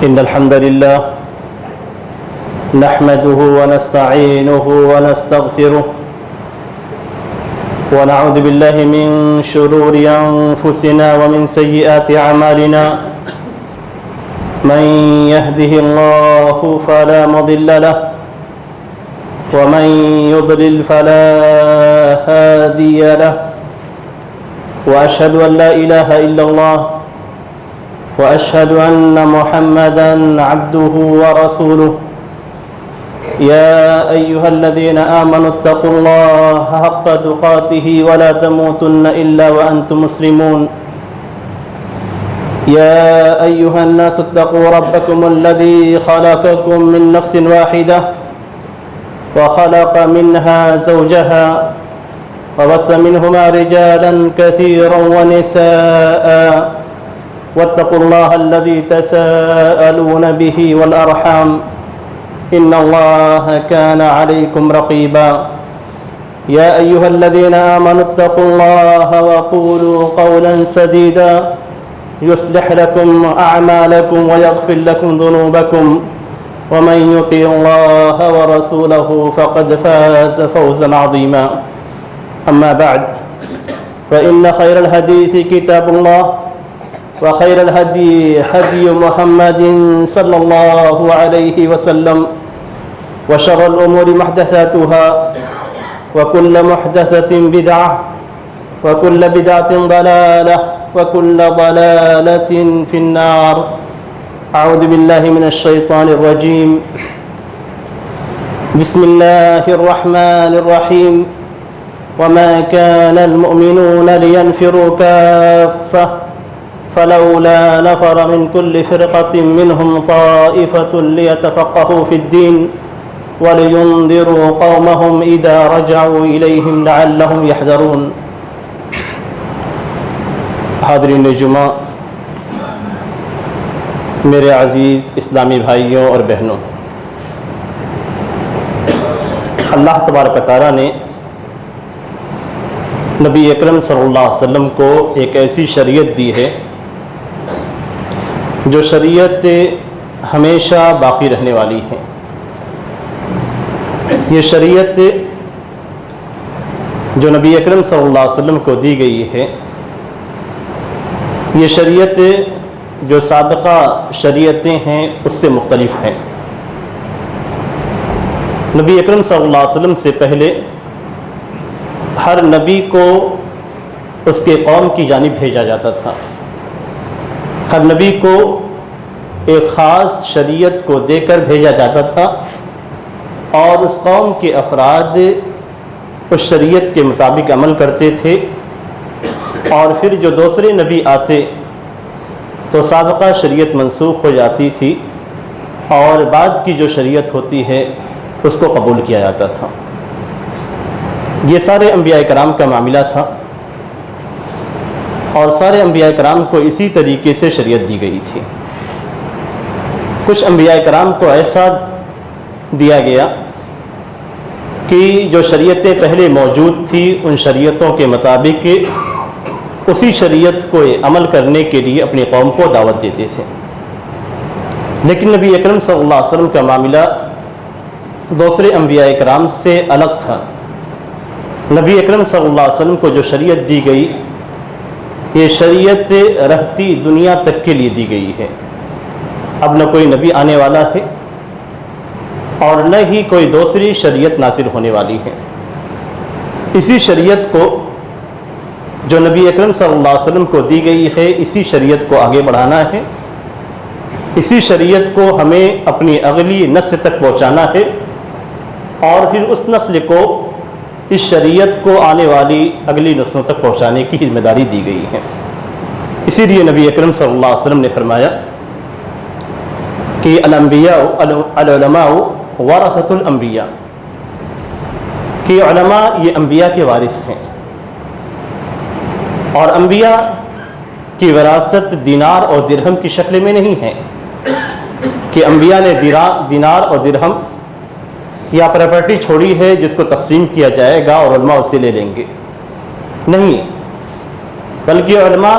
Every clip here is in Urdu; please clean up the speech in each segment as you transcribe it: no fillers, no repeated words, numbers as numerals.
إن الحمد لله نحمده ونستعينه ونستغفره ونعوذ بالله من شرور أنفسنا ومن سيئات أعمالنا من يهده الله فلا مضل له ومن يضلل فلا هادي له وأشهد أن لا إله إلا الله وأشهد أن محمدًا عبده ورسوله يا أيها الذين آمنوا اتقوا الله حق تقاته ولا تموتن إلا وأنتم مسلمون يا أيها الناس اتقوا ربكم الذي خلقكم من نفس واحدة وخلق منها زوجها وبث منهما رجالا كثيرا ونساء واتقوا الله الذي تساءلون به والأرحام إن الله كان عليكم رقيبا يا أيها الذين آمنوا اتقوا الله وقولوا قولا سديدا يصلح لكم أعمالكم ويغفر لكم ذنوبكم ومن يطع الله ورسوله فقد فاز فوزا عظيما أما بعد فإن خير الحديث كتاب الله وخير الهدي هدي محمد صلى الله عليه وسلم وشر الأمور محدثاتها وكل محدثة بدعة وكل بدعة ضلالة وكل ضلالة في النار أعوذ بالله من الشيطان الرجيم بسم الله الرحمن الرحيم وما كان المؤمنون لينفروا كافة فلولا نفر من كل فرقة منهم طائفة ليتفقهوا في الدين ولينذروا قومهم إذا رجعوا إليهم لعلهم يحذرون. حاضرین جمعہ، میرے عزیز اسلامی بھائیوں اور بہنوں، اللہ تبارک و تعالیٰ نے نبی اکرم صلی اللہ علیہ وسلم کو ایک ایسی شریعت دی ہے جو شریعت ہمیشہ باقی رہنے والی ہے. یہ شریعت جو نبی اکرم صلی اللہ علیہ وسلم کو دی گئی ہے، یہ شریعت جو سابقہ شریعتیں ہیں اس سے مختلف ہیں. نبی اکرم صلی اللہ علیہ وسلم سے پہلے ہر نبی کو اس کے قوم کی جانب بھیجا جاتا تھا. ہر نبی کو ایک خاص شریعت کو دے کر بھیجا جاتا تھا اور اس قوم کے افراد اس شریعت کے مطابق عمل کرتے تھے، اور پھر جو دوسرے نبی آتے تو سابقہ شریعت منسوخ ہو جاتی تھی اور بعد کی جو شریعت ہوتی ہے اس کو قبول کیا جاتا تھا. یہ سارے انبیاء کرام کا معاملہ تھا اور سارے انبیاء کرام کو اسی طریقے سے شریعت دی گئی تھی. کچھ انبیاء کرام کو ایسا دیا گیا کہ جو شریعتیں پہلے موجود تھی ان شریعتوں کے مطابق اسی شریعت کو عمل کرنے کے لیے اپنی قوم کو دعوت دیتے تھے. لیکن نبی اکرم صلی اللہ علیہ وسلم کا معاملہ دوسرے انبیاء کرام سے الگ تھا. نبی اکرم صلی اللہ علیہ وسلم کو جو شریعت دی گئی، یہ شریعت رہتی دنیا تک کے لیے دی گئی ہے. اب نہ کوئی نبی آنے والا ہے اور نہ ہی کوئی دوسری شریعت نازل ہونے والی ہے. اسی شریعت کو جو نبی اکرم صلی اللہ علیہ وسلم کو دی گئی ہے، اسی شریعت کو آگے بڑھانا ہے. اسی شریعت کو ہمیں اپنی اگلی نسل تک پہنچانا ہے اور پھر اس نسل کو اس شریعت کو آنے والی اگلی نسلوں تک پہنچانے کی ذمہ داری دی گئی ہے. اسی لیے نبی اکرم صلی اللہ علیہ وسلم نے فرمایا کہ العلماء ورثۃ الانبیاء، کہ علماء یہ انبیاء کے وارث ہیں، اور انبیاء کی وراثت دینار اور درہم کی شکل میں نہیں ہے کہ انبیاء نے دینار اور درہم یا پراپرٹی چھوڑی ہے جس کو تقسیم کیا جائے گا اور علماء اسے لے لیں گے. نہیں، بلکہ علماء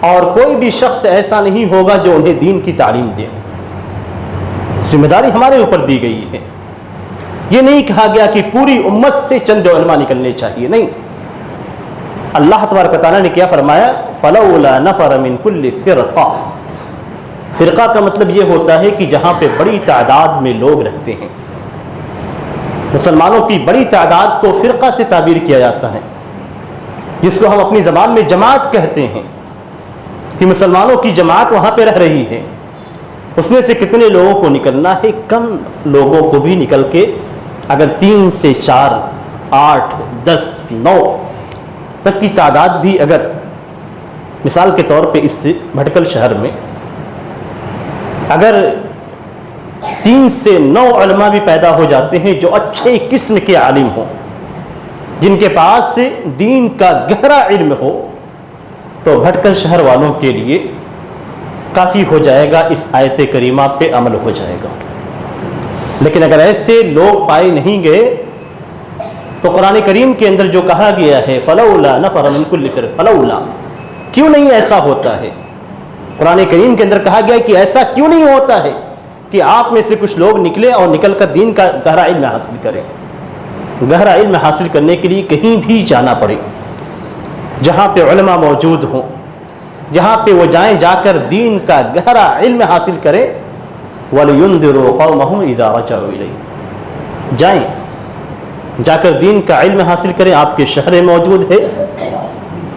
اور کوئی بھی شخص ایسا نہیں ہوگا جو انہیں دین کی تعلیم دے۔ ذمہ داری ہمارے اوپر دی گئی ہے۔ یہ نہیں کہا گیا کہ پوری امت سے چند علماء نکلنے چاہیے، نہیں، اللہ تبارک و تعالیٰ نے کیا فرمایا؟ فلولا نفر من کل فرقہ۔ فرقہ کا مطلب یہ ہوتا ہے کہ جہاں پہ بڑی تعداد میں لوگ رہتے ہیں۔ مسلمانوں کی بڑی تعداد کو فرقہ سے تعبیر کیا جاتا ہے، جس کو ہم اپنی زبان میں جماعت کہتے ہیں، کہ مسلمانوں کی جماعت وہاں پہ رہ رہی ہے۔ اس میں سے کتنے لوگوں کو نکلنا ہے؟ کم لوگوں کو بھی نکل کے اگر 3 سے 4 8 10 9 تک کی تعداد بھی، اگر مثال کے طور پہ اس بھٹکل شہر میں اگر 3 سے 9 علماء بھی پیدا ہو جاتے ہیں جو اچھے قسم کے عالم ہوں، جن کے پاس دین کا گہرا علم ہو، تو بھٹکل شہر والوں کے لیے کافی ہو جائے گا، اس آیت کریمہ پہ عمل ہو جائے گا۔ لیکن اگر ایسے لوگ پائے نہیں گئے تو قرآن کریم کے اندر جو کہا گیا ہے فلولا نفر من کل فرقہ، فلولا، کیوں نہیں ایسا ہوتا ہے؟ قرآن کریم کے اندر کہا گیا کہ ایسا کیوں نہیں ہوتا ہے کہ آپ میں سے کچھ لوگ نکلے اور نکل کر دین کا گہرا علم حاصل کریں۔ گہرا علم حاصل کرنے کے لیے کہیں بھی جانا پڑے، جہاں پہ علماء موجود ہوں، جہاں پہ وہ جائیں، جا کر دین کا گہرا علم حاصل کریں۔ وَلِيُنذِرُوا قَوْمَهُمْ إِذَا رَجَعُوا إِلَيْهِ، جائیں، جا کر دین کا علم حاصل کریں۔ آپ کے شہر میں موجود ہے،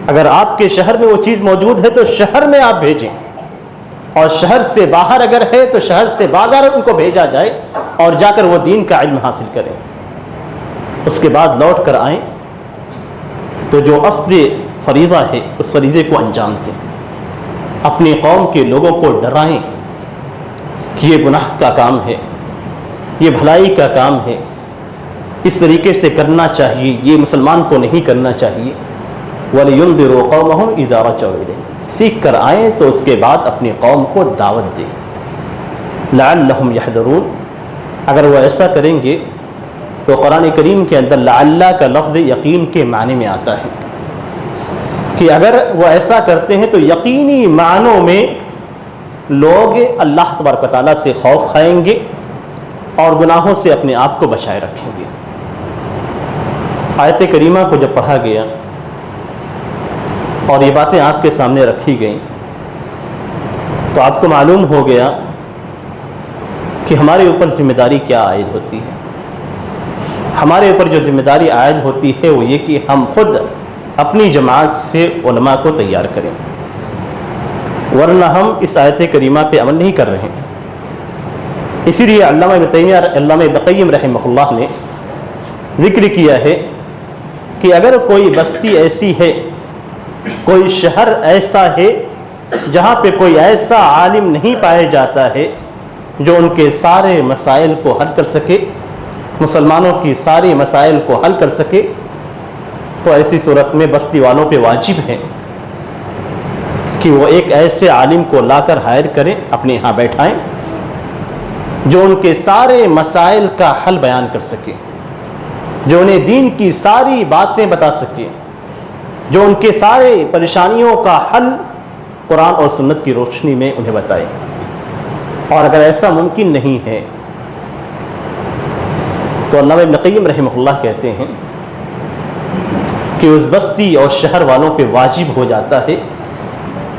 اگر آپ کے شہر میں وہ چیز موجود ہے تو شہر میں آپ بھیجیں، اور شہر سے باہر اگر ہے تو شہر سے باہر ان کو بھیجا جائے اور جا کر وہ دین کا علم حاصل کریں۔ اس کے بعد لوٹ کر آئیں تو جو اصل فریضہ ہے اس فریضے کو انجام دیں، اپنی قوم کے لوگوں کو ڈرائیں کہ یہ گناہ کا کام ہے، یہ بھلائی کا کام ہے، اس طریقے سے کرنا چاہیے، یہ مسلمان کو نہیں کرنا چاہیے۔ وَلِيُنذِرُوا قَوْمَهُمْ إِذَا رَجَعُوا إِلَيْهِ، سیکھ کر آئیں تو اس کے بعد اپنی قوم کو دعوت دیں۔ لَعَلَّهُمْ يَحْذَرُونَ، اگر وہ ایسا کریں گے تو قرآن کریم کے اندر لعل کا لفظ یقین کے معنی میں آتا ہے، کہ اگر وہ ایسا کرتے ہیں تو یقینی معنوں میں لوگ اللہ تبارک و تعالیٰ سے خوف کھائیں گے اور گناہوں سے اپنے آپ کو بچائے رکھیں گے۔ آیت کریمہ کو جب پڑھا گیا اور یہ باتیں آپ کے سامنے رکھی گئیں تو آپ کو معلوم ہو گیا کہ ہمارے اوپر ذمہ داری کیا عائد ہوتی ہے۔ ہمارے اوپر جو ذمہ داری عائد ہوتی ہے وہ یہ کہ ہم خود اپنی جماعت سے علماء کو تیار کریں، ورنہ ہم اس آیت کریمہ پہ عمل نہیں کر رہے ہیں۔ اسی لیے علامہ ابن قیم رحمہ اللہ نے ذکر کیا ہے کہ اگر کوئی بستی ایسی ہے، کوئی شہر ایسا ہے جہاں پہ کوئی ایسا عالم نہیں پایا جاتا ہے جو ان کے سارے مسائل کو حل کر سکے، مسلمانوں کی ساری مسائل کو حل کر سکے، تو ایسی صورت میں بستی والوں پہ واجب ہے کہ وہ ایک ایسے عالم کو لا کر ہائر کریں، اپنے یہاں بیٹھائیں، جو ان کے سارے مسائل کا حل بیان کر سکے، جو انہیں دین کی ساری باتیں بتا سکے، جو ان کے سارے پریشانیوں کا حل قرآن اور سنت کی روشنی میں انہیں بتائے۔ اور اگر ایسا ممکن نہیں ہے تو علامہ ابن قیم رحمہ اللہ کہتے ہیں کہ اس بستی اور شہر والوں پہ واجب ہو جاتا ہے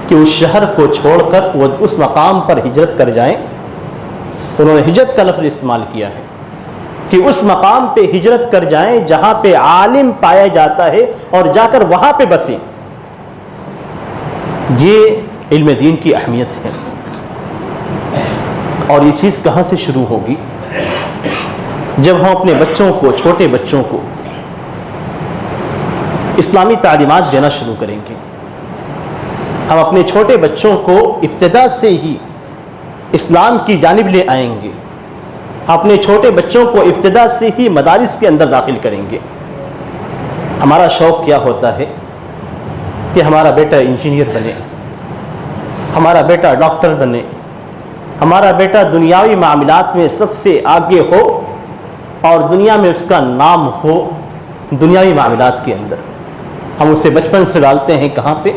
کہ اس شہر کو چھوڑ کر وہ اس مقام پر ہجرت کر جائیں۔ انہوں نے ہجرت کا لفظ استعمال کیا ہے کہ اس مقام پہ ہجرت کر جائیں جہاں پہ عالم پایا جاتا ہے اور جا کر وہاں پہ بسیں۔ یہ علم دین کی اہمیت ہے۔ اور یہ چیز کہاں سے شروع ہوگی؟ جب ہم اپنے بچوں کو، چھوٹے بچوں کو اسلامی تعلیمات دینا شروع کریں گے، ہم اپنے چھوٹے بچوں کو ابتدا سے ہی اسلام کی جانب لے آئیں گے، اپنے چھوٹے بچوں کو ابتدا سے ہی مدارس کے اندر داخل کریں گے۔ ہمارا شوق کیا ہوتا ہے کہ ہمارا بیٹا انجینئر بنے، ہمارا بیٹا ڈاکٹر بنے، ہمارا بیٹا دنیاوی معاملات میں سب سے آگے ہو اور دنیا میں اس کا نام ہو دنیاوی معاملات کے اندر۔ ہم اسے بچپن سے ڈالتے ہیں کہاں پہ؟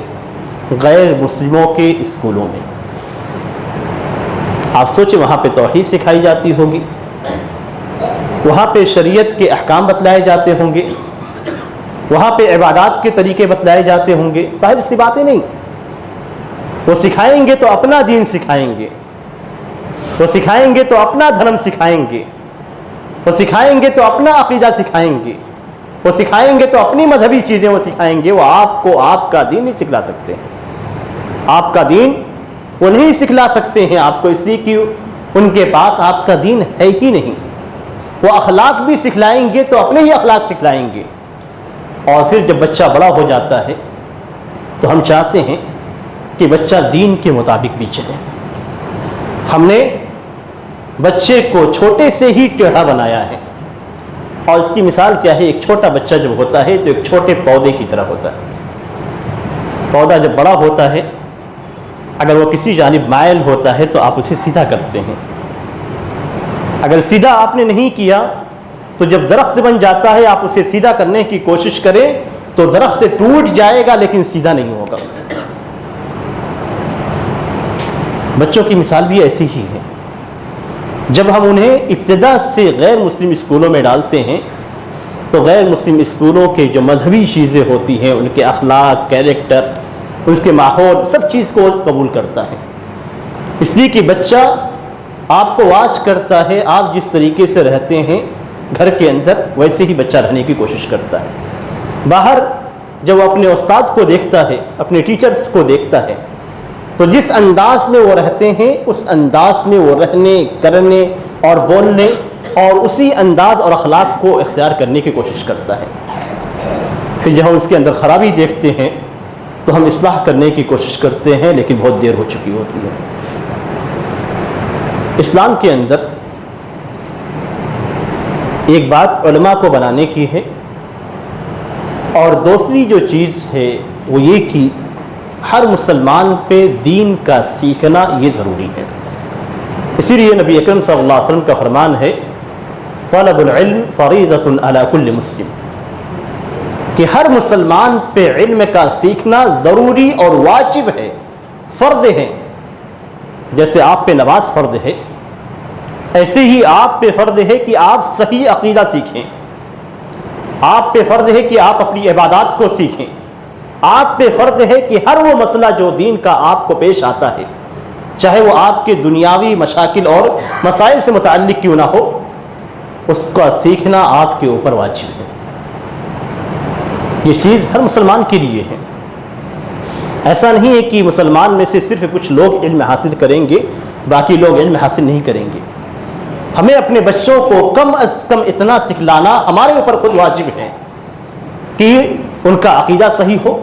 غیر مسلموں کے اسکولوں میں. آپ سوچیں وہاں پہ توحید سکھائی جاتی ہوگی, وہاں پہ شریعت کے احکام بتلائے جاتے ہوں گے, وہاں پہ عبادات کے طریقے بتلائے جاتے ہوں گے. ظاہر سی باتیں نہیں, وہ سکھائیں گے تو اپنا دین سکھائیں گے, وہ سکھائیں گے تو اپنا دھرم سکھائیں گے, وہ سکھائیں گے تو اپنا عقیدہ سکھائیں گے, وہ سکھائیں گے تو اپنی مذہبی چیزیں وہ سکھائیں گے. وہ آپ کو آپ کا دین نہیں سکھلا سکتے, آپ کا دین وہ نہیں سکھلا سکتے ہیں آپ کو, اس لیے کہ ان کے پاس آپ کا دین ہے ہی نہیں. وہ اخلاق بھی سکھلائیں گے تو اپنے ہی اخلاق سکھلائیں گے. اور پھر جب بچہ بڑا ہو جاتا ہے تو ہم چاہتے ہیں کہ بچہ دین کے مطابق بھی چلے. ہم نے بچے کو چھوٹے سے ہی ٹیڑھا بنایا ہے, اور اس کی مثال کیا ہے؟ ایک چھوٹا بچہ جب ہوتا ہے تو ایک چھوٹے پودے کی طرح ہوتا ہے. پودا جب بڑا ہوتا ہے, اگر وہ کسی جانب مائل ہوتا ہے تو آپ اسے سیدھا کرتے ہیں. اگر سیدھا آپ نے نہیں کیا تو جب درخت بن جاتا ہے آپ اسے سیدھا کرنے کی کوشش کریں تو درخت ٹوٹ جائے گا لیکن سیدھا نہیں ہوگا. بچوں کی مثال بھی ایسی ہی ہے. جب ہم انہیں ابتدا سے غیر مسلم اسکولوں میں ڈالتے ہیں تو غیر مسلم اسکولوں کے جو مذہبی چیزیں ہوتی ہیں, ان کے اخلاق, کیریکٹر, اس کے ماحول, سب چیز کو قبول کرتا ہے. اس لیے کہ بچہ آپ کو واچ کرتا ہے, آپ جس طریقے سے رہتے ہیں گھر کے اندر ویسے ہی بچہ رہنے کی کوشش کرتا ہے. باہر جب وہ اپنے استاد کو دیکھتا ہے, اپنے ٹیچرز کو دیکھتا ہے, تو جس انداز میں وہ رہتے ہیں اس انداز میں وہ رہنے, کرنے اور بولنے اور اسی انداز اور اخلاق کو اختیار کرنے کی کوشش کرتا ہے. پھر جب ہم اس کے اندر خرابی دیکھتے ہیں تو ہم اصلاح کرنے کی کوشش کرتے ہیں, لیکن بہت دیر ہو چکی ہوتی ہے. اسلام کے اندر ایک بات علماء کو بنانے کی ہے, اور دوسری جو چیز ہے وہ یہ کہ ہر مسلمان پہ دین کا سیکھنا یہ ضروری ہے. اسی لیے نبی اکرم صلی اللہ علیہ وسلم کا فرمان ہے طلب العلم فریضۃ علی کل مسلم, کہ ہر مسلمان پہ علم کا سیکھنا ضروری اور واجب ہے, فرض ہے. جیسے آپ پہ نماز فرض ہے, ایسے ہی آپ پہ فرض ہے کہ آپ صحیح عقیدہ سیکھیں. آپ پہ فرض ہے کہ آپ اپنی عبادات کو سیکھیں. آپ پہ فرض ہے کہ ہر وہ مسئلہ جو دین کا آپ کو پیش آتا ہے, چاہے وہ آپ کے دنیاوی مشاکل اور مسائل سے متعلق کیوں نہ ہو, اس کا سیکھنا آپ کے اوپر واجب ہے. یہ چیز ہر مسلمان کے لیے ہے. ایسا نہیں ہے کہ مسلمان میں سے صرف کچھ لوگ علم حاصل کریں گے, باقی لوگ علم حاصل نہیں کریں گے. ہمیں اپنے بچوں کو کم از کم اتنا سکھلانا ہمارے اوپر خود واجب ہے کہ ان کا عقیدہ صحیح ہو,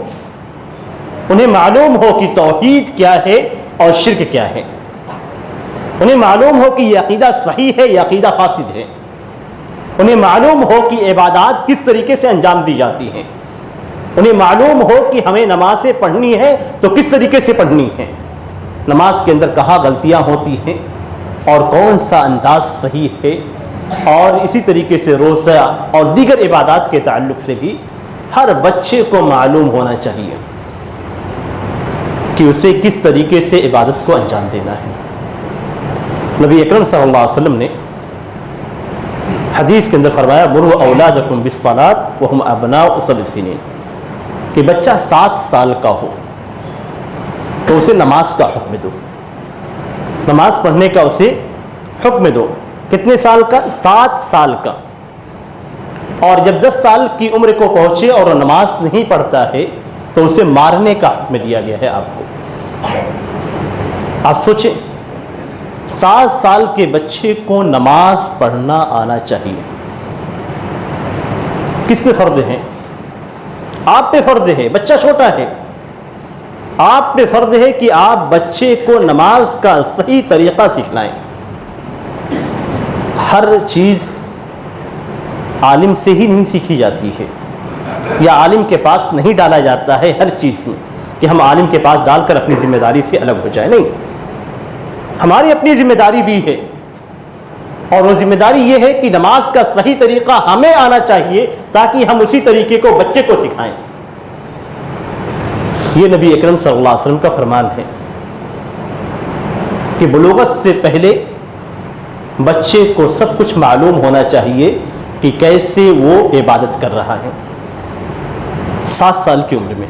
انہیں معلوم ہو کہ توحید کیا ہے اور شرک کیا ہے, انہیں معلوم ہو کہ یہ عقیدہ صحیح ہے, یہ عقیدہ فاسد ہے, انہیں معلوم ہو کہ عبادات کس طریقے سے انجام دی جاتی ہیں, انہیں معلوم ہو کہ ہمیں نمازیں پڑھنی ہے تو کس طریقے سے پڑھنی ہے, نماز کے اندر کہاں غلطیاں ہوتی ہیں اور کون سا انداز صحیح ہے. اور اسی طریقے سے روزہ اور دیگر عبادات کے تعلق سے بھی ہر بچے کو معلوم ہونا چاہیے کہ اسے کس طریقے سے عبادت کو انجام دینا ہے. نبی اکرم صلی اللہ علیہ وسلم نے حدیث کے اندر فرمایا مروا اولادکم بالصلاۃ وهم ابناء 7 سنین, کہ بچہ 7 سال کا ہو تو اسے نماز کا حکم دو, نماز پڑھنے کا اسے حکم دو. کتنے سال کا؟ 7 سال کا. اور جب 10 سال کی عمر کو پہنچے اور وہ نماز نہیں پڑھتا ہے تو اسے مارنے کا حکم دیا گیا ہے آپ کو. آپ سوچیں, 7 سال کے بچے کو نماز پڑھنا آنا چاہیے. کس پہ فرض ہے؟ آپ پہ فرض ہے. بچہ چھوٹا ہے, آپ پہ فرض ہے کہ آپ بچے کو نماز کا صحیح طریقہ سکھلائیں. ہر چیز عالم سے ہی نہیں سیکھی جاتی ہے, یا عالم کے پاس نہیں ڈالا جاتا ہے ہر چیز میں کہ ہم عالم کے پاس ڈال کر اپنی ذمہ داری سے الگ ہو جائیں. نہیں, ہماری اپنی ذمہ داری بھی ہے, اور وہ ذمہ داری یہ ہے کہ نماز کا صحیح طریقہ ہمیں آنا چاہیے تاکہ ہم اسی طریقے کو بچے کو سکھائیں. یہ نبی اکرم صلی اللہ علیہ وسلم کا فرمان ہے کہ بلوغت سے پہلے بچے کو سب کچھ معلوم ہونا چاہیے کہ کیسے وہ عبادت کر رہا ہے۔ 7 سال کی عمر میں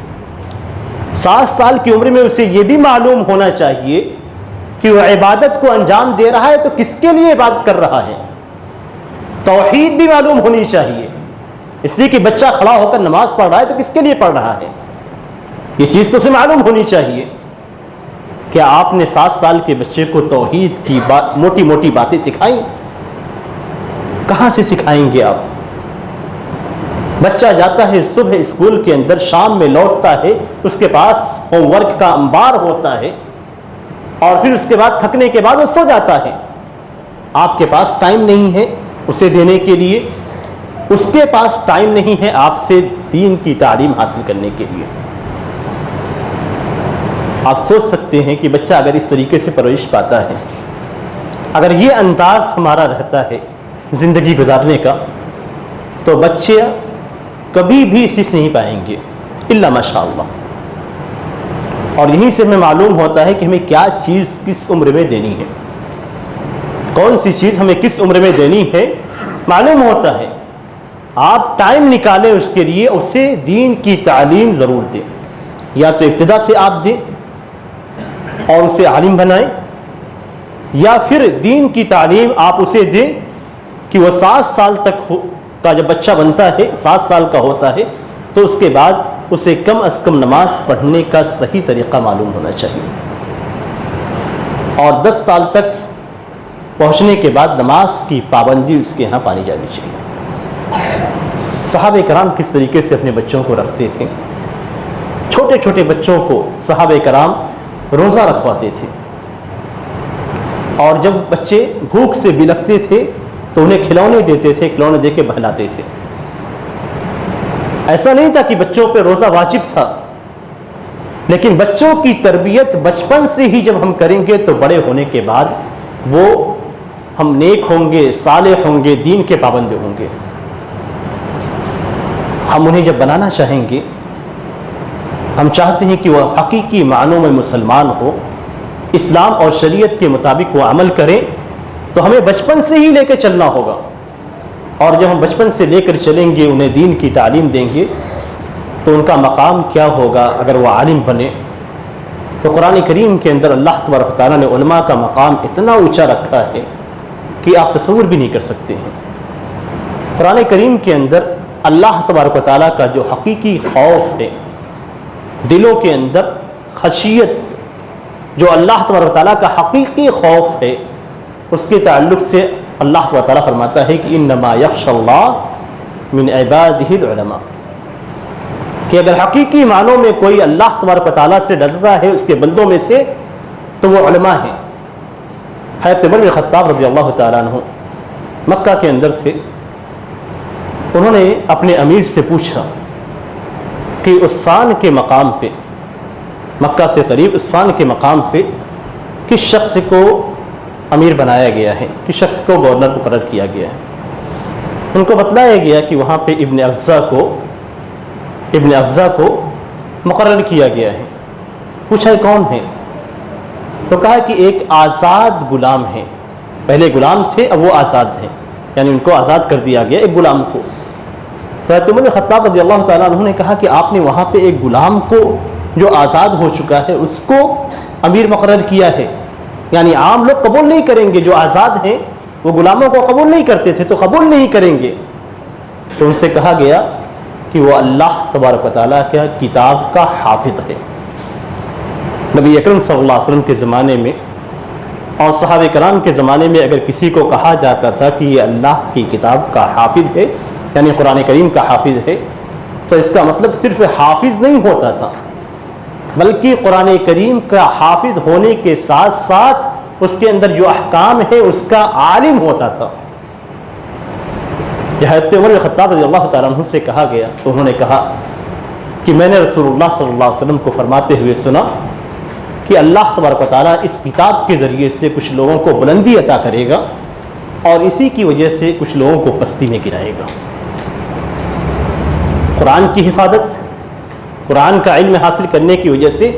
7 سال کی عمر میں اسے یہ بھی معلوم ہونا چاہیے کہ وہ عبادت کو انجام دے رہا ہے تو کس کے لیے عبادت کر رہا ہے۔ توحید بھی معلوم ہونی چاہیے، اس لیے کہ بچہ کھڑا ہو کر نماز پڑھ رہا ہے تو کس کے لیے پڑھ رہا ہے، یہ چیز تو اسے معلوم ہونی چاہیے۔ کیا آپ نے 7 سال کے بچے کو توحید کی موٹی موٹی باتیں سکھائیں؟ کہاں سے سکھائیں گے آپ؟ بچہ جاتا ہے صبح اسکول کے اندر، شام میں لوٹتا ہے، اس کے پاس ہوم ورک کا انبار ہوتا ہے، اور پھر اس کے بعد تھکنے کے بعد وہ سو جاتا ہے۔ آپ کے پاس ٹائم نہیں ہے اسے دینے کے لیے، اس کے پاس ٹائم نہیں ہے آپ سے دین کی تعلیم حاصل کرنے کے لیے۔ آپ سوچ سکتے ہیں کہ بچہ اگر اس طریقے سے پرورش پاتا ہے، اگر یہ انداز ہمارا رہتا ہے زندگی گزارنے کا، تو بچے کبھی بھی سیکھ نہیں پائیں گے الا ماشاء اللہ۔ اور یہیں سے ہمیں معلوم ہوتا ہے کہ ہمیں کیا چیز کس عمر میں دینی ہے، کون سی چیز ہمیں کس عمر میں دینی ہے معلوم ہوتا ہے۔ آپ ٹائم نکالیں اس کے لیے، اسے دین کی تعلیم ضرور دیں، یا تو ابتدا سے آپ دیں اور اسے عالم بنائیں، یا پھر دین کی تعلیم آپ اسے دیں کہ وہ 7 سال تک کا جب بچہ بنتا ہے، 7 سال کا ہوتا ہے، تو اس کے بعد اسے کم از کم نماز پڑھنے کا صحیح طریقہ معلوم ہونا چاہیے، اور 10 سال تک پہنچنے کے بعد نماز کی پابندی اس کے ہاں پانی جانی چاہیے۔ صحابہ کرام کس طریقے سے اپنے بچوں کو رکھتے تھے، چھوٹے چھوٹے بچوں کو صحابہ کرام روزہ رکھواتے تھے، اور جب بچے بھوک سے بلکتے تھے تو انہیں کھلونے دیتے تھے، کھلونے دے کے بہلاتے تھے۔ ایسا نہیں تھا کہ بچوں پہ روزہ واجب تھا، لیکن بچوں کی تربیت بچپن سے ہی جب ہم کریں گے تو بڑے ہونے کے بعد وہ ہم نیک ہوں گے، صالح ہوں گے، دین کے پابند ہوں گے۔ ہم انہیں جب بنانا چاہیں گے، ہم چاہتے ہیں کہ وہ حقیقی معنوں میں مسلمان ہو، اسلام اور شریعت کے مطابق وہ عمل کریں، تو ہمیں بچپن سے ہی لے کے چلنا ہوگا۔ اور جب ہم بچپن سے لے کر چلیں گے، انہیں دین کی تعلیم دیں گے، تو ان کا مقام کیا ہوگا اگر وہ عالم بنے۔ تو قرآن کریم کے اندر اللہ تبارک و تعالیٰ نے علماء کا مقام اتنا اونچا رکھا ہے کہ آپ تصور بھی نہیں کر سکتے ہیں۔ قرآن کریم کے اندر اللہ تبارک و تعالیٰ کا جو حقیقی خوف ہے، دلوں کے اندر خشیت، جو اللہ تبارک و تعالیٰ کا حقیقی خوف ہے، اس کے تعلق سے اللہ تبارک و تعالیٰ فرماتا ہے کہ انما یخشی اللہ من عبادہ العلماء، کہ اگر حقیقی معنوں میں کوئی اللہ تبارک و تعالیٰ سے ڈرتا ہے اس کے بندوں میں سے تو وہ علماء ہیں۔ حضرت عمر بن خطاب رضی اللہ تعالیٰ عنہ مکہ کے اندر تھے، انہوں نے اپنے امیر سے پوچھا کہ عسفان کے مقام پہ، مکہ سے قریب عسفان کے مقام پہ کس شخص کو امیر بنایا گیا ہے، کس شخص کو گورنر مقرر کیا گیا ہے۔ ان کو بتلایا گیا کہ وہاں پہ ابن افزا کو مقرر کیا گیا ہے۔ پوچھا کون ہے؟ تو کہا کہ ایک آزاد غلام ہے، پہلے غلام تھے اب وہ آزاد ہیں، یعنی ان کو آزاد کر دیا گیا ایک غلام کو۔ تو حضرت عمر بن خطاب رضی اللہ تعالیٰ عنہ نے کہا کہ آپ نے وہاں پہ ایک غلام کو جو آزاد ہو چکا ہے اس کو امیر مقرر کیا ہے، یعنی عام لوگ قبول نہیں کریں گے، جو آزاد ہیں وہ غلاموں کو قبول نہیں کرتے تھے تو قبول نہیں کریں گے۔ تو ان سے کہا گیا کہ وہ اللہ تبارک و تعالیٰ کا کتاب کا حافظ ہے۔ نبی اکرم صلی اللہ علیہ وسلم کے زمانے میں اور صحابہ کرام کے زمانے میں اگر کسی کو کہا جاتا تھا کہ یہ اللہ کی کتاب کا حافظ ہے، یعنی قرآن کریم کا حافظ ہے، تو اس کا مطلب صرف حافظ نہیں ہوتا تھا، بلکہ قرآن کریم کا حافظ ہونے کے ساتھ ساتھ اس کے اندر جو احکام ہے اس کا عالم ہوتا تھا۔ حضرت عمر بن خطاب رضی اللہ تعالیٰ عنہ سے کہا گیا تو انہوں نے کہا کہ میں نے رسول اللہ صلی اللہ علیہ وسلم کو فرماتے ہوئے سنا کہ اللہ تبارک و تعالیٰ اس کتاب کے ذریعے سے کچھ لوگوں کو بلندی عطا کرے گا اور اسی کی وجہ سے کچھ لوگوں کو پستی میں گرائے گا۔ قرآن کی حفاظت، قرآن کا علم حاصل کرنے کی وجہ سے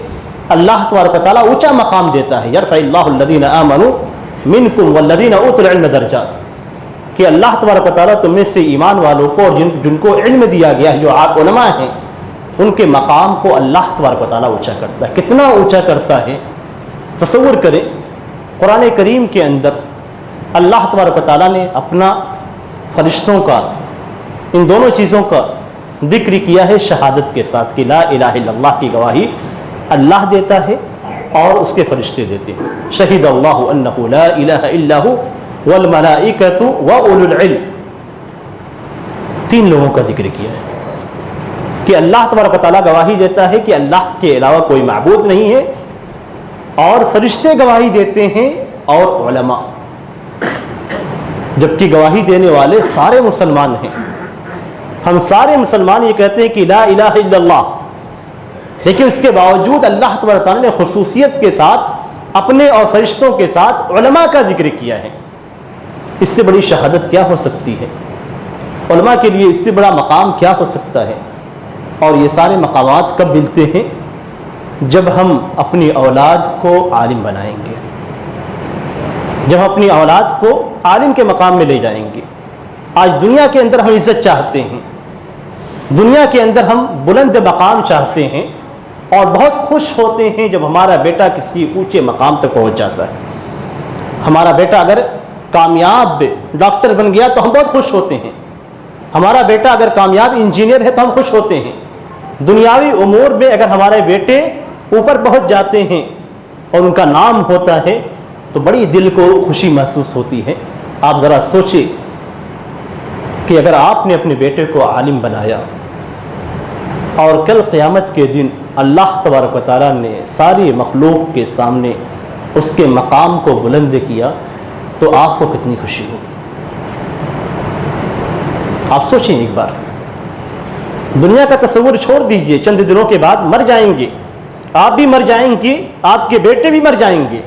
اللہ تبارک و تعالیٰ اونچا مقام دیتا ہے. یرفع اللہ الذین آمنوا منکم والذین اوتوا العلم درجات، کہ اللہ تبارک و تعالیٰ تم میں سے ایمان والوں کو اور جن کو علم دیا گیا ہے، جو آپ علماء ہیں، ان کے مقام کو اللہ تبارک و تعالیٰ اونچا کرتا ہے. کتنا اونچا کرتا ہے تصور کریں. قرآن کریم کے اندر اللہ تبارک و تعالیٰ نے اپنا فرشتوں کا ان دونوں چیزوں کا ذکر کیا ہے شہادت کے ساتھ کہ لا الہ الا اللہ کی گواہی اللہ دیتا ہے اور اس کے فرشتے دیتے ہیں. شہید اللہ انہ لا الہ الا ہو والملائکۃ واولو العلم، تین لوگوں کا ذکر کیا ہے کہ اللہ تبارک و تعالیٰ گواہی دیتا ہے کہ اللہ کے علاوہ کوئی معبود نہیں ہے، اور فرشتے گواہی دیتے ہیں اور علماء، جبکہ گواہی دینے والے سارے مسلمان ہیں. ہم سارے مسلمان یہ کہتے ہیں کہ لا الہ الا اللہ، لیکن اس کے باوجود اللہ تبارک و تعالیٰ نے خصوصیت کے ساتھ اپنے اور فرشتوں کے ساتھ علماء کا ذکر کیا ہے. اس سے بڑی شہادت کیا ہو سکتی ہے؟ علماء کے لیے اس سے بڑا مقام کیا ہو سکتا ہے؟ اور یہ سارے مقامات کب ملتے ہیں؟ جب ہم اپنی اولاد کو عالم بنائیں گے، جب ہم اپنی اولاد کو عالم کے مقام میں لے جائیں گے. آج دنیا کے اندر ہم عزت چاہتے ہیں، دنیا کے اندر ہم بلند مقام چاہتے ہیں، اور بہت خوش ہوتے ہیں جب ہمارا بیٹا کسی اونچے مقام تک پہنچ جاتا ہے. ہمارا بیٹا اگر کامیاب ڈاکٹر بن گیا تو ہم بہت خوش ہوتے ہیں. ہمارا بیٹا اگر کامیاب انجینئر ہے تو ہم خوش ہوتے ہیں. دنیاوی امور میں اگر ہمارے بیٹے اوپر پہنچ جاتے ہیں اور ان کا نام ہوتا ہے تو بڑی دل کو خوشی محسوس ہوتی ہے. آپ ذرا سوچیں کہ اگر آپ نے اپنے بیٹے کو عالم بنایا اور کل قیامت کے دن اللہ تبارک و تعالیٰ نے ساری مخلوق کے سامنے اس کے مقام کو بلند کیا تو آپ کو کتنی خوشی ہوگی. آپ سوچیں ایک بار. دنیا کا تصور چھوڑ دیجئے، چند دنوں کے بعد مر جائیں گے، آپ بھی مر جائیں گے، آپ کے بیٹے بھی مر جائیں گے،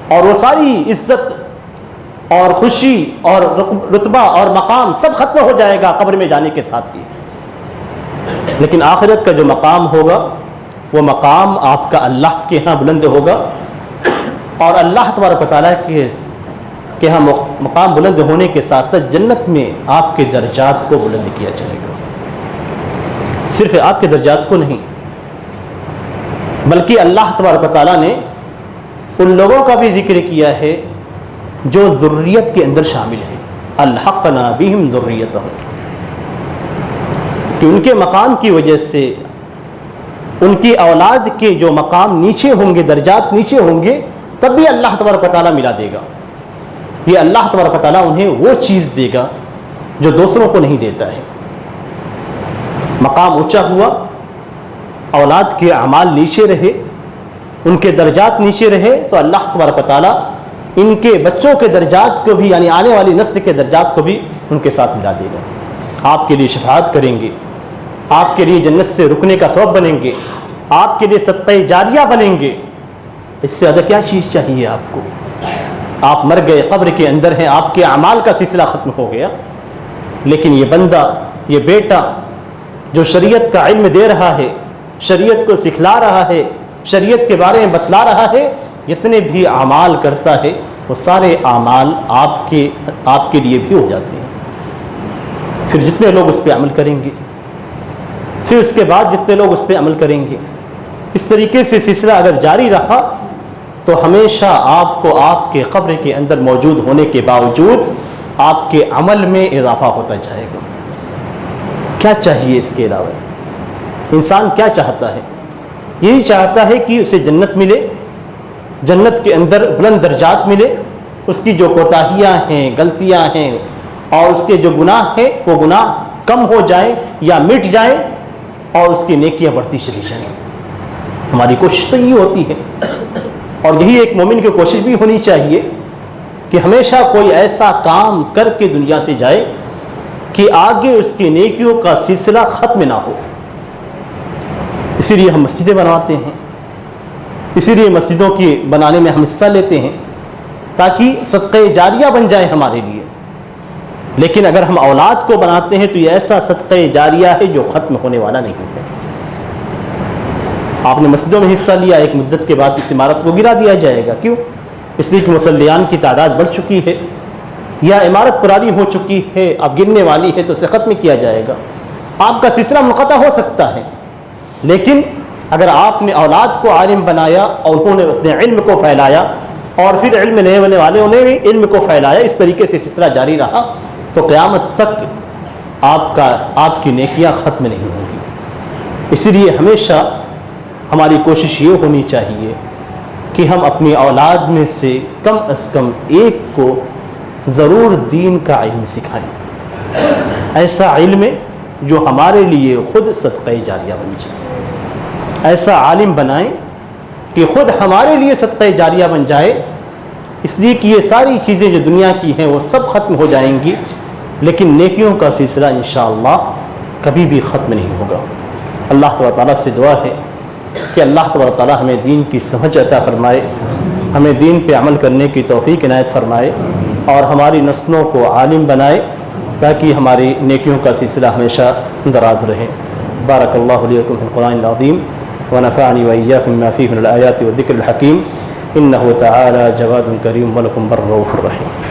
اور وہ ساری عزت اور خوشی اور رتبہ اور مقام سب ختم ہو جائے گا قبر میں جانے کے ساتھ ہی. لیکن آخرت کا جو مقام ہوگا وہ مقام آپ کا اللہ کے ہاں بلند ہوگا، اور اللہ تبارک و تعالیٰ کے ہاں مقام بلند ہونے کے ساتھ ساتھ جنت میں آپ کے درجات کو بلند کیا جائے گا. صرف آپ کے درجات کو نہیں، بلکہ اللہ تبارک و تعالیٰ نے ان لوگوں کا بھی ذکر کیا ہے جو ذریت کے اندر شامل ہیں. الحقنا بہم ذریتہم، کہ ان کے مقام کی وجہ سے ان کی اولاد کے جو مقام نیچے ہوں گے، درجات نیچے ہوں گے، تب بھی اللہ تبارک و تعالیٰ ملا دے گا. یہ اللہ تبارک و تعالیٰ انہیں وہ چیز دے گا جو دوسروں کو نہیں دیتا ہے. مقام اونچا ہوا، اولاد کے اعمال نیچے رہے، ان کے درجات نیچے رہے، تو اللہ تبارک و تعالیٰ ان کے بچوں کے درجات کو بھی، یعنی آنے والی نسل کے درجات کو بھی ان کے ساتھ ملا دے گا. آپ کے لیے شفاعت کریں گے، آپ کے لیے جنت سے رکنے کا سبب بنیں گے، آپ کے لیے صدقہ جاریہ بنیں گے. اس سے زیادہ کیا چیز چاہیے آپ کو؟ آپ مر گئے، قبر کے اندر ہیں، آپ کے اعمال کا سلسلہ ختم ہو گیا، لیکن یہ بندہ، یہ بیٹا جو شریعت کا علم دے رہا ہے، شریعت کو سکھلا رہا ہے، شریعت کے بارے میں بتلا رہا ہے، جتنے بھی اعمال کرتا ہے وہ سارے اعمال آپ کے لیے بھی ہو جاتے ہیں. پھر جتنے لوگ اس پہ عمل کریں گے، پھر اس کے بعد جتنے لوگ اس پہ عمل کریں گے، اس طریقے سے سلسلہ اگر جاری رہا تو ہمیشہ آپ کو آپ کے قبر کے اندر موجود ہونے کے باوجود آپ کے عمل میں اضافہ ہوتا جائے گا. کیا چاہیے اس کے علاوہ؟ انسان کیا چاہتا ہے؟ یہی چاہتا ہے کہ اسے جنت ملے، جنت کے اندر بلند درجات ملے، اس کی جو کوتاہیاں ہیں، غلطیاں ہیں اور اس کے جو گناہ ہیں وہ گناہ کم ہو جائیں یا مٹ جائیں اور اس کی نیکیاں بڑھتی چلی جائیں. ہماری کوشش تو یہی ہوتی ہے، اور یہی ایک مومن کی کوشش بھی ہونی چاہیے کہ ہمیشہ کوئی ایسا کام کر کے دنیا سے جائے کہ آگے اس کی نیکیوں کا سلسلہ ختم نہ ہو. اسی لیے ہم مسجدیں بناتے ہیں، اسی لیے مسجدوں کی بنانے میں ہم حصہ لیتے ہیں تاکہ صدقہ جاریہ بن جائے ہمارے لیے. لیکن اگر ہم اولاد کو بناتے ہیں تو یہ ایسا صدقہ جاریہ ہے جو ختم ہونے والا نہیں ہے. آپ نے مسجدوں میں حصہ لیا، ایک مدت کے بعد اس عمارت کو گرا دیا جائے گا. کیوں؟ اس لیے کہ مصلیان کی تعداد بڑھ چکی ہے، یا عمارت پرانی ہو چکی ہے، اب گرنے والی ہے تو اسے ختم کیا جائے گا. آپ کا سلسلہ منقطع ہو سکتا ہے، لیکن اگر آپ نے اولاد کو عالم بنایا اور انہوں نے اپنے علم کو پھیلایا، اور پھر علم لینے ہونے والوں نے بھی علم کو پھیلایا، اس طریقے سے سلسلہ جاری رہا، تو قیامت تک آپ کی نیکیاں ختم نہیں ہوں گی. اسی لیے ہمیشہ ہماری کوشش یہ ہونی چاہیے کہ ہم اپنی اولاد میں سے کم از کم ایک کو ضرور دین کا علم سکھائیں، ایسا علم جو ہمارے لیے خود صدقہ جاریہ بن جائے. ایسا عالم بنائیں کہ خود ہمارے لیے صدقہ جاریہ بن جائے. اس لیے کہ یہ ساری چیزیں جو دنیا کی ہیں وہ سب ختم ہو جائیں گی، لیکن نیکیوں کا سلسلہ انشاءاللہ کبھی بھی ختم نہیں ہوگا. اللہ تبارک تعالیٰ سے دعا ہے کہ اللہ تبارک تعالیٰ ہمیں دین کی سمجھ عطا فرمائے، ہمیں دین پہ عمل کرنے کی توفیق عنایت فرمائے، اور ہماری نسلوں کو عالم بنائے تاکہ ہماری نیکیوں کا سلسلہ ہمیشہ دراز رہے. بارک اللہ لی ولکم فی القرآن العظیم ونفعنی وإیاکم بما فیہ من الآیات والذکر الحکیم، انہ تعالی جواد کریم ولکم بر رؤوف الرحیم.